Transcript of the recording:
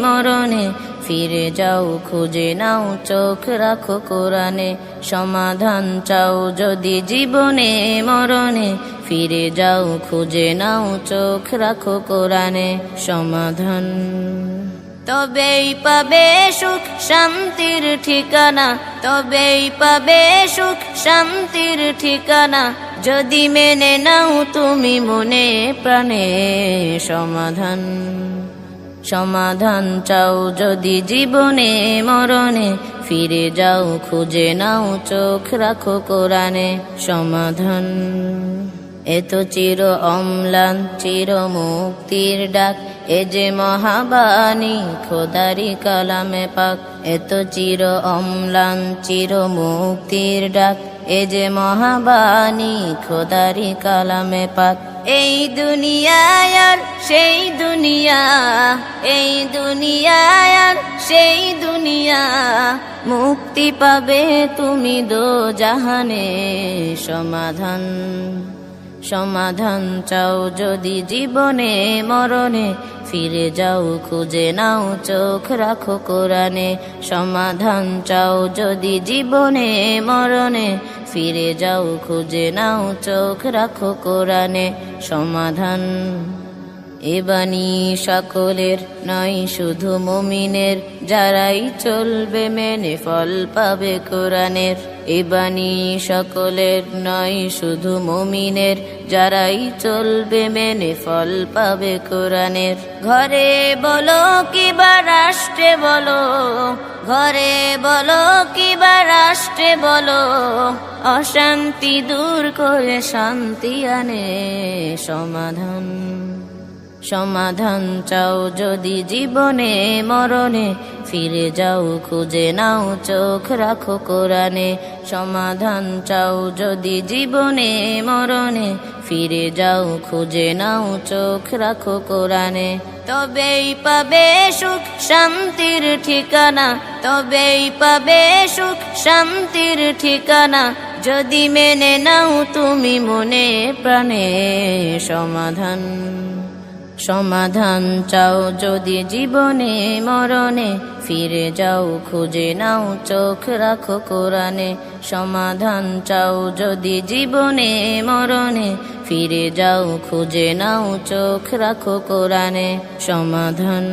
মরণে ফিরে যাও খুঁজে নাও চোখ রাখো কোরআনে সমাধান চাও যদি জীবনে মরণে ফিরে যাও খুঁজে নাও চোখ রাখো কোরআনে সমাধান তবেই পাবে সুখ শান্তির ঠিকানা তবেই পাবে সুখ শান্তির ঠিকানা যদি মেনে নাও তুমি মনে প্রাণে সমাধান সমাধান চাও যদি জীবনে মরণে ফিরে যাও খুঁজে নাও চোখ রাখো কোরআনে সমাধান এত চির অম্লান চির মুক্তির ডাক এ যে মহাবাণী খোদারি কালামে পাক এত চির অম্লান চির মুক্তির ডাক এ যে মহাবাণী খোদারি কালামে পাক এই দুনিয়ায় আর সেই দুনিয়া এই দুনিয়ায় আর সেই দুনিয়া মুক্তি পাবে তুমি দো জাহানে সমাধান সমাধান চাও যদি জীবনে মরণে ফিরে যাও খুঁজে নাও চোখ রাখো কোরআনে সমাধান চাও যদি জীবনে মরণে ফিরে যাও খুঁজে নাও চোখ রাখো কোরআনে সমাধান এ বাণী সকলের নয় শুধু মুমিনের যারাই চলবে মেনে ফল পাবে কোরআনের এ বাণী সকলের নয় শুধু মুমিনের যারাই চলবে মেনে ফল পাবে কোরআনের ঘরে বলো কিবা রাষ্ট্রে বলো ঘরে বলো কিবা রাষ্ট্রে বলো অশান্তি দূর করে শান্তি আনে সমাধান সমাধান চাও যদি জীবনে মরণে ফিরে যাও খুঁজে নাও চোখ রাখো কোরআনে সমাধান চাও যদি জীবনে মরণে ফিরে যাও খুঁজে নাও চোখ রাখো কোরআনে তবেই পাবে সুখ শান্তির ঠিকানা তবেই পাবে সুখ শান্তির ঠিকানা যদি মেনে নাও তুমি মনে প্রাণে সমাধান সমাধান চাও যদি জীবনে মরণে ফিরে যাও খুঁজে নাও চোখ রাখো কোরআনে সমাধান চাও যদি জীবনে মরণে ফিরে যাও খুঁজে নাও চোখ রাখো কোরআনে সমাধান।